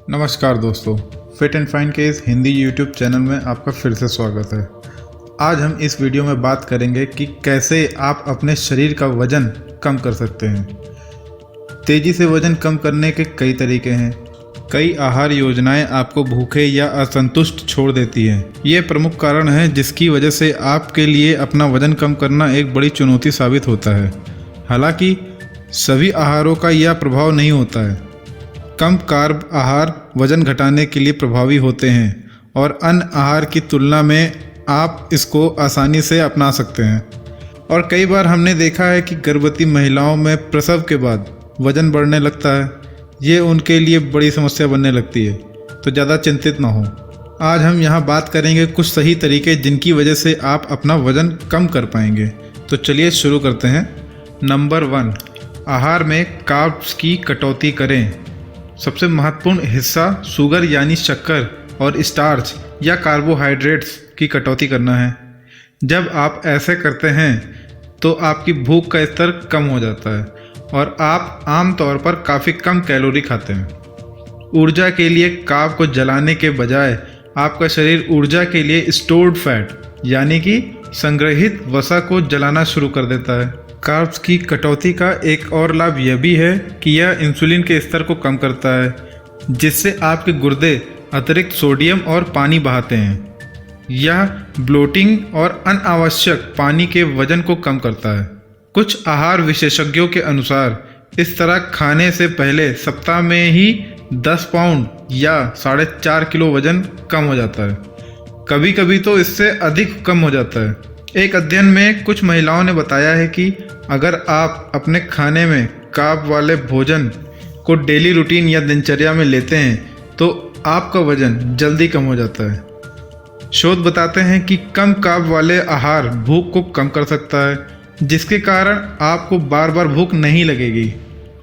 नमस्कार दोस्तों, fit and fine के इस हिंदी यूट्यूब चैनल में आपका फिर से स्वागत है। आज हम इस वीडियो में बात करेंगे कि कैसे आप अपने शरीर का वज़न कम कर सकते हैं। तेज़ी से वज़न कम करने के कई तरीके हैं। कई आहार योजनाएं आपको भूखे या असंतुष्ट छोड़ देती हैं। ये प्रमुख कारण है जिसकी वजह से आपके लिए अपना वज़न कम करना एक बड़ी चुनौती साबित होता है। हालांकि सभी आहारों का यह प्रभाव नहीं होता है। कम कार्ब आहार वज़न घटाने के लिए प्रभावी होते हैं और अन्य आहार की तुलना में आप इसको आसानी से अपना सकते हैं। और कई बार हमने देखा है कि गर्भवती महिलाओं में प्रसव के बाद वज़न बढ़ने लगता है। ये उनके लिए बड़ी समस्या बनने लगती है, तो ज़्यादा चिंतित ना हो। आज हम यहाँ बात करेंगे कुछ सही तरीके जिनकी वजह से आप अपना वज़न कम कर पाएंगे। तो चलिए शुरू करते हैं। नंबर 1, आहार में कार्ब्स की कटौती करें। सबसे महत्वपूर्ण हिस्सा शुगर यानी शक्कर और स्टार्च या कार्बोहाइड्रेट्स की कटौती करना है। जब आप ऐसे करते हैं तो आपकी भूख का स्तर कम हो जाता है और आप आमतौर पर काफ़ी कम कैलोरी खाते हैं। ऊर्जा के लिए कार्ब को जलाने के बजाय आपका शरीर ऊर्जा के लिए स्टोर्ड फैट यानी कि संग्रहित वसा को जलाना शुरू कर देता है। कार्ब्स की कटौती का एक और लाभ यह भी है कि यह इंसुलिन के स्तर को कम करता है, जिससे आपके गुर्दे अतिरिक्त सोडियम और पानी बहाते हैं। यह ब्लोटिंग और अनावश्यक पानी के वजन को कम करता है। कुछ आहार विशेषज्ञों के अनुसार इस तरह खाने से पहले सप्ताह में ही 10 पाउंड या 4.5 किलो वजन कम हो जाता है। कभी कभी तो इससे अधिक कम हो जाता है। एक अध्ययन में कुछ महिलाओं ने बताया है कि अगर आप अपने खाने में कार्ब वाले भोजन को डेली रूटीन या दिनचर्या में लेते हैं तो आपका वजन जल्दी कम हो जाता है। शोध बताते हैं कि कम कार्ब वाले आहार भूख को कम कर सकता है, जिसके कारण आपको बार बार भूख नहीं लगेगी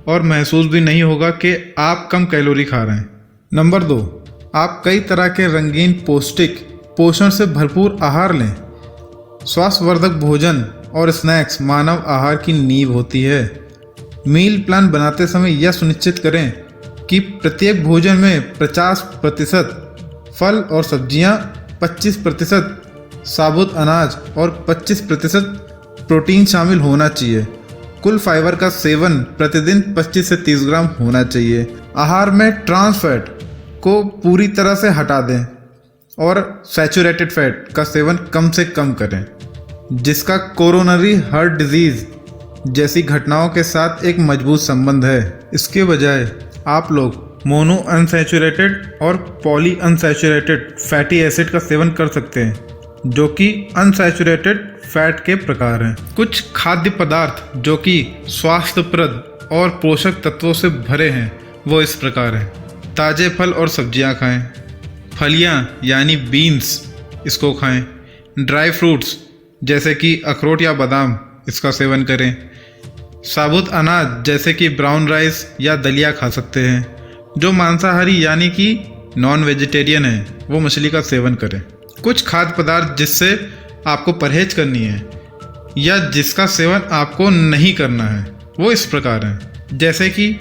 और महसूस भी नहीं होगा कि आप कम कैलोरी खा रहे हैं। नंबर 2, आप कई तरह के रंगीन पौष्टिक पोषण से भरपूर आहार लें। स्वास्थ्यवर्धक भोजन और स्नैक्स मानव आहार की नींव होती है। मील प्लान बनाते समय यह सुनिश्चित करें कि प्रत्येक भोजन में 50% फल और सब्जियां, 25% साबुत अनाज और 25% प्रोटीन शामिल होना चाहिए। कुल फाइबर का सेवन प्रतिदिन 25 से 30 ग्राम होना चाहिए। आहार में ट्रांस फैट को पूरी तरह से हटा दें और सैचुरेटेड फैट का सेवन कम से कम करें, जिसका कोरोनरी हार्ट डिजीज जैसी घटनाओं के साथ एक मजबूत संबंध है। इसके बजाय आप लोग मोनो अनसैचुरेटेड और पॉली अनसैचुरेटेड फैटी एसिड का सेवन कर सकते हैं, जो कि अनसैचुरेटेड फैट के प्रकार हैं। कुछ खाद्य पदार्थ जो कि स्वास्थ्यप्रद और पोषक तत्वों से भरे हैं वो इस प्रकार हैं। ताज़े फल और सब्जियां खाएं। फलियां यानी बीन्स, इसको खाएं। ड्राई फ्रूट्स जैसे कि अखरोट या बादाम, इसका सेवन करें। साबुत अनाज जैसे कि ब्राउन राइस या दलिया खा सकते हैं। जो मांसाहारी यानी कि नॉन वेजिटेरियन है वो मछली का सेवन करें। कुछ खाद्य पदार्थ जिससे आपको परहेज करनी है या जिसका सेवन आपको नहीं करना है वो इस प्रकार हैं, जैसे कि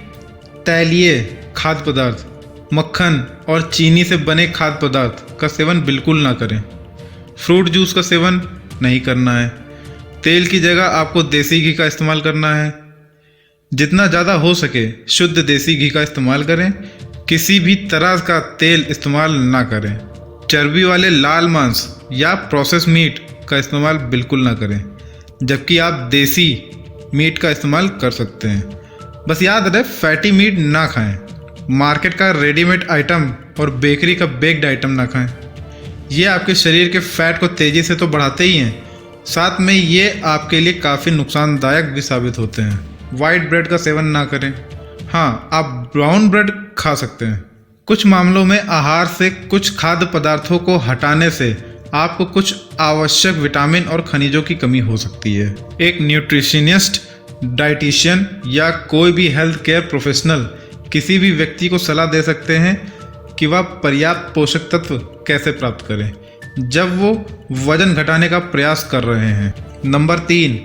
तैलीय खाद्य पदार्थ, मक्खन और चीनी से बने खाद्य पदार्थ का सेवन बिल्कुल ना करें। फ्रूट जूस का सेवन नहीं करना है। तेल की जगह आपको देसी घी का इस्तेमाल करना है। जितना ज़्यादा हो सके शुद्ध देसी घी का इस्तेमाल करें। किसी भी तरह का तेल इस्तेमाल ना करें। चर्बी वाले लाल मांस या प्रोसेस मीट का इस्तेमाल बिल्कुल ना करें, जबकि आप देसी मीट का इस्तेमाल कर सकते हैं। बस याद रहे, फैटी मीट ना खाएं। मार्केट का रेडीमेड आइटम और बेकरी का बेक्ड आइटम ना खाएं। ये आपके शरीर के फैट को तेज़ी से तो बढ़ाते ही हैं, साथ में ये आपके लिए काफ़ी नुकसानदायक भी साबित होते हैं। वाइट ब्रेड का सेवन ना करें। हाँ, आप ब्राउन ब्रेड खा सकते हैं। कुछ मामलों में आहार से कुछ खाद्य पदार्थों को हटाने से आपको कुछ आवश्यक विटामिन और खनिजों की कमी हो सकती है। एक न्यूट्रिशनिस्ट, डाइटिशियन या कोई भी हेल्थ केयर प्रोफेशनल किसी भी व्यक्ति को सलाह दे सकते हैं कि वह पर्याप्त पोषक तत्व कैसे प्राप्त करें जब वो वजन घटाने का प्रयास कर रहे हैं। नंबर 3,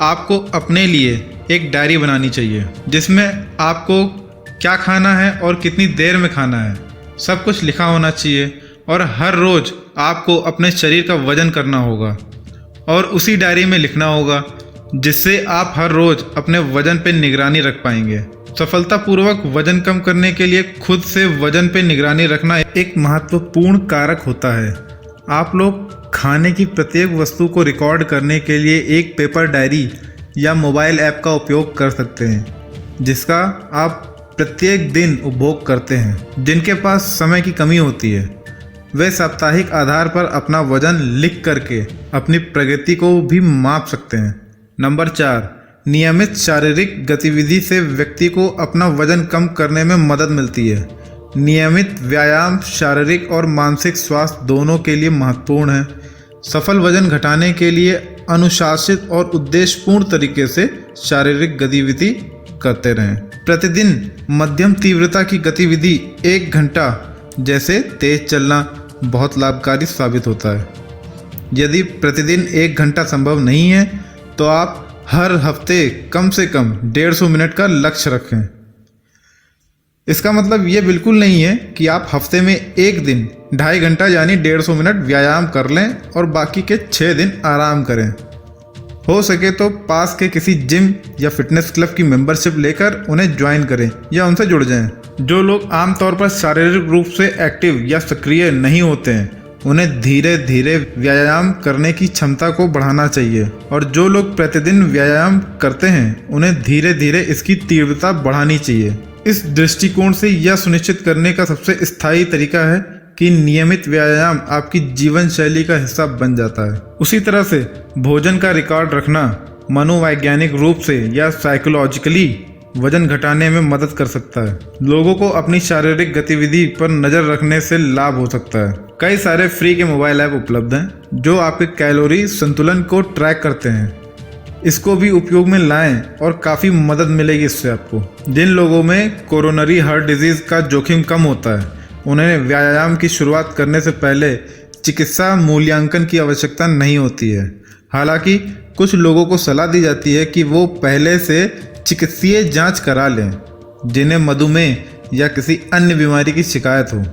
आपको अपने लिए एक डायरी बनानी चाहिए जिसमें आपको क्या खाना है और कितनी देर में खाना है सब कुछ लिखा होना चाहिए और हर रोज़ आपको अपने शरीर का वजन करना होगा और उसी डायरी में लिखना होगा, जिससे आप हर रोज़ अपने वजन पे निगरानी रख पाएंगे। सफलतापूर्वक वजन कम करने के लिए खुद से वजन पे निगरानी रखना एक महत्वपूर्ण कारक होता है। आप लोग खाने की प्रत्येक वस्तु को रिकॉर्ड करने के लिए एक पेपर डायरी या मोबाइल ऐप का उपयोग कर सकते हैं, जिसका आप प्रत्येक दिन उपभोग करते हैं। जिनके पास समय की कमी होती है वे साप्ताहिक आधार पर अपना वजन लिख करके अपनी प्रगति को भी माप सकते हैं। नंबर 4, नियमित शारीरिक गतिविधि से व्यक्ति को अपना वजन कम करने में मदद मिलती है। नियमित व्यायाम शारीरिक और मानसिक स्वास्थ्य दोनों के लिए महत्वपूर्ण है। सफल वजन घटाने के लिए अनुशासित और उद्देश्यपूर्ण तरीके से शारीरिक गतिविधि करते रहें। प्रतिदिन मध्यम तीव्रता की गतिविधि 1 घंटा जैसे तेज चलना बहुत लाभकारी साबित होता है। यदि प्रतिदिन 1 घंटा संभव नहीं है तो आप हर हफ्ते कम से कम 150 मिनट का लक्ष्य रखें। इसका मतलब ये बिल्कुल नहीं है कि आप हफ्ते में एक दिन 2.5 घंटा यानी 150 मिनट व्यायाम कर लें और बाकी के 6 दिन आराम करें। हो सके तो पास के किसी जिम या फिटनेस क्लब की मेंबरशिप लेकर उन्हें ज्वाइन करें या उनसे जुड़ जाएं। जो लोग आमतौर पर शारीरिक रूप से एक्टिव या सक्रिय नहीं होते हैं उन्हें धीरे धीरे व्यायाम करने की क्षमता को बढ़ाना चाहिए, और जो लोग प्रतिदिन व्यायाम करते हैं उन्हें धीरे धीरे इसकी तीव्रता बढ़ानी चाहिए। इस दृष्टिकोण से यह सुनिश्चित करने का सबसे स्थायी तरीका है कि नियमित व्यायाम आपकी जीवन शैली का हिस्सा बन जाता है। उसी तरह से भोजन का रिकॉर्ड रखना मनोवैज्ञानिक रूप से या साइकोलॉजिकली वजन घटाने में मदद कर सकता है। लोगों को अपनी शारीरिक गतिविधि पर नज़र रखने से लाभ हो सकता है। कई सारे फ्री के मोबाइल ऐप उपलब्ध हैं जो आपके कैलोरी संतुलन को ट्रैक करते हैं। इसको भी उपयोग में लाएं और काफ़ी मदद मिलेगी इससे आपको। जिन लोगों में कोरोनरी हार्ट डिजीज़ का जोखिम कम होता है उन्हें व्यायाम की शुरुआत करने से पहले चिकित्सा मूल्यांकन की आवश्यकता नहीं होती है। हालांकि कुछ लोगों को सलाह दी जाती है कि वो पहले से चिकित्सीय जांच करा लें जिन्हें मधुमेह या किसी अन्य बीमारी की शिकायत हो।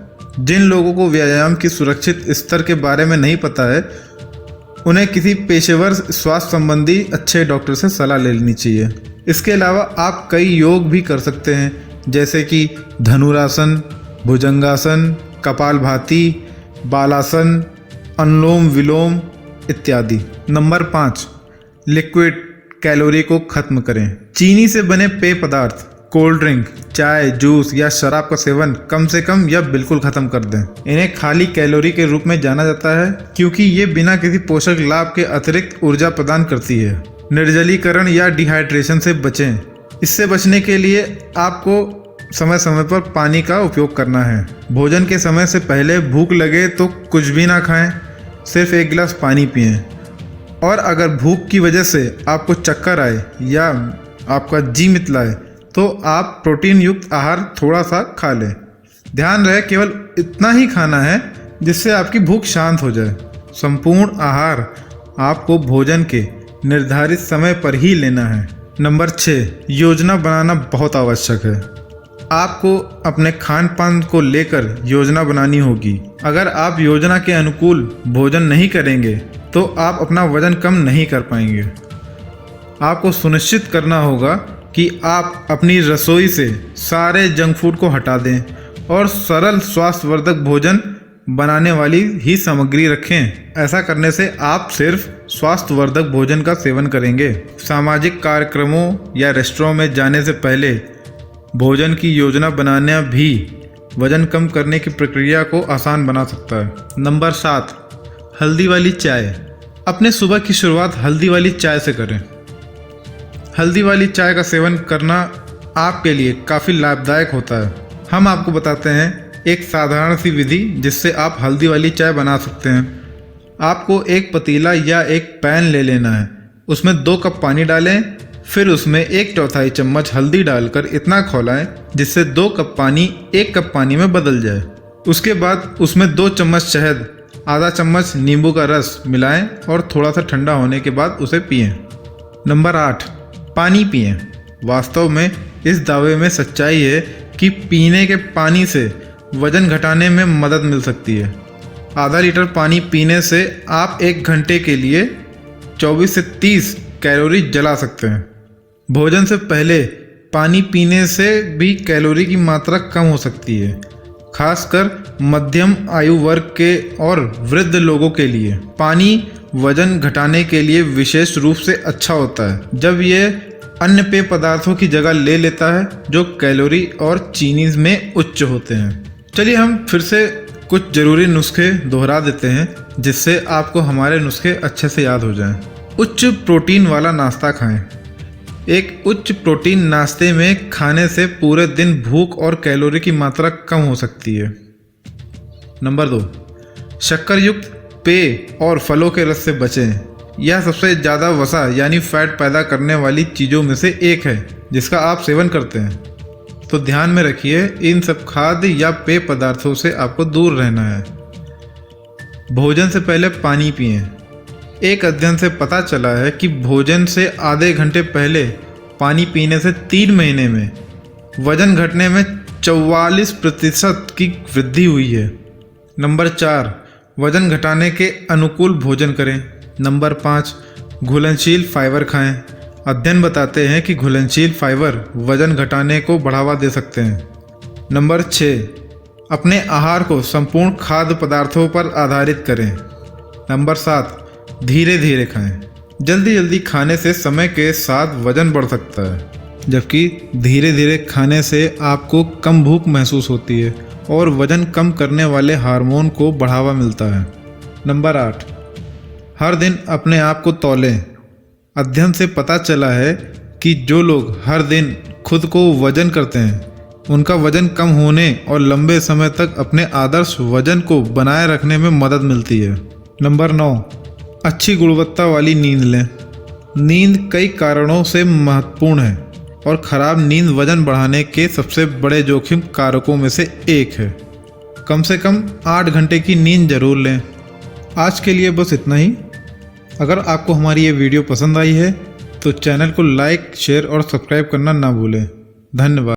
जिन लोगों को व्यायाम की सुरक्षित स्तर के बारे में नहीं पता है उन्हें किसी पेशेवर स्वास्थ्य संबंधी अच्छे डॉक्टर से सलाह ले लेनी चाहिए। इसके अलावा आप कई योग भी कर सकते हैं, जैसे कि धनुरासन, भुजंगासन, कपालभाति, बालासन, अनुलोम विलोम इत्यादि। नंबर 5, लिक्विड कैलोरी को खत्म करें। चीनी से बने पेय पदार्थ, कोल्ड ड्रिंक, चाय, जूस या शराब का सेवन कम से कम या बिल्कुल खत्म कर दें। इन्हें खाली कैलोरी के रूप में जाना जाता है क्योंकि ये बिना किसी पोषक लाभ के अतिरिक्त ऊर्जा प्रदान करती है। निर्जलीकरण या डिहाइड्रेशन से बचें। इससे बचने के लिए आपको समय समय पर पानी का उपयोग करना है। भोजन के समय से पहले भूख लगे तो कुछ भी ना खाएं, सिर्फ 1 गिलास पानी पिएं। और अगर भूख की वजह से आपको चक्कर आए या आपका जी मितलाए तो आप प्रोटीन युक्त आहार थोड़ा सा खा लें। ध्यान रहे केवल इतना ही खाना है जिससे आपकी भूख शांत हो जाए। संपूर्ण आहार आपको भोजन के निर्धारित समय पर ही लेना है। नंबर 6, योजना बनाना बहुत आवश्यक है। आपको अपने खान पान को लेकर योजना बनानी होगी। अगर आप योजना के अनुकूल भोजन नहीं करेंगे तो आप अपना वजन कम नहीं कर पाएंगे। आपको सुनिश्चित करना होगा कि आप अपनी रसोई से सारे जंक फूड को हटा दें और सरल स्वास्थ्यवर्धक भोजन बनाने वाली ही सामग्री रखें। ऐसा करने से आप सिर्फ स्वास्थ्यवर्धक भोजन का सेवन करेंगे। सामाजिक कार्यक्रमों या रेस्टोरेंट में जाने से पहले भोजन की योजना बनाना भी वजन कम करने की प्रक्रिया को आसान बना सकता है। नंबर 7, हल्दी वाली चाय। अपने सुबह की शुरुआत हल्दी वाली चाय से करें। हल्दी वाली चाय का सेवन करना आपके लिए काफ़ी लाभदायक होता है। हम आपको बताते हैं एक साधारण सी विधि जिससे आप हल्दी वाली चाय बना सकते हैं। आपको एक पतीला या एक पैन ले लेना है, उसमें 2 कप पानी डालें, फिर उसमें 1/4 चम्मच हल्दी डालकर इतना खौलाएं जिससे 2 कप पानी 1 कप पानी में बदल जाए। उसके बाद उसमें 2 चम्मच शहद, आधा चम्मच नींबू का रस मिलाएं और थोड़ा सा ठंडा होने के बाद उसे पिएं। नंबर 8, पानी पिएं। वास्तव में इस दावे में सच्चाई है कि पीने के पानी से वजन घटाने में मदद मिल सकती है। आधा लीटर पानी पीने से आप 1 घंटे के लिए 24 से 30 कैलोरी जला सकते हैं। भोजन से पहले पानी पीने से भी कैलोरी की मात्रा कम हो सकती है, खासकर मध्यम आयु वर्ग के और वृद्ध लोगों के लिए। पानी वजन घटाने के लिए विशेष रूप से अच्छा होता है जब यह अन्य पेय पदार्थों की जगह ले लेता है जो कैलोरी और चीनी में उच्च होते हैं। चलिए हम फिर से कुछ ज़रूरी नुस्खे दोहरा देते हैं जिससे आपको हमारे नुस्खे अच्छे से याद हो जाएं। उच्च प्रोटीन वाला नाश्ता खाएं। एक उच्च प्रोटीन नाश्ते में खाने से पूरे दिन भूख और कैलोरी की मात्रा कम हो सकती है। नंबर 2, शक्कर युक्त पेय और फलों के रस से बचें। यह सबसे ज़्यादा वसा यानी फैट पैदा करने वाली चीज़ों में से एक है जिसका आप सेवन करते हैं, तो ध्यान में रखिए इन सब खाद्य या पेय पदार्थों से आपको दूर रहना है। भोजन से पहले पानी पिएं। एक अध्ययन से पता चला है कि भोजन से आधे घंटे पहले पानी पीने से 3 महीने में वजन घटने में 44% की वृद्धि हुई है। नंबर 4, वजन घटाने के अनुकूल भोजन करें। नंबर 5, घुलनशील फाइबर खाएं। अध्ययन बताते हैं कि घुलनशील फाइबर वजन घटाने को बढ़ावा दे सकते हैं। नंबर 6, अपने आहार को संपूर्ण खाद्य पदार्थों पर आधारित करें। नंबर 7, धीरे धीरे खाएं। जल्दी जल्दी खाने से समय के साथ वजन बढ़ सकता है, जबकि धीरे धीरे खाने से आपको कम भूख महसूस होती है और वजन कम करने वाले हार्मोन को बढ़ावा मिलता है। नंबर 8, हर दिन अपने आप को तौलें। अध्ययन से पता चला है कि जो लोग हर दिन खुद को वजन करते हैं उनका वजन कम होने और लंबे समय तक अपने आदर्श वजन को बनाए रखने में मदद मिलती है। नंबर 9, अच्छी गुणवत्ता वाली नींद लें। नींद कई कारणों से महत्वपूर्ण है और ख़राब नींद वजन बढ़ाने के सबसे बड़े जोखिम कारकों में से एक है। कम से कम 8 घंटे की नींद जरूर लें। आज के लिए बस इतना ही। अगर आपको हमारी ये वीडियो पसंद आई है तो चैनल को लाइक, शेयर और सब्सक्राइब करना ना भूलें। धन्यवाद।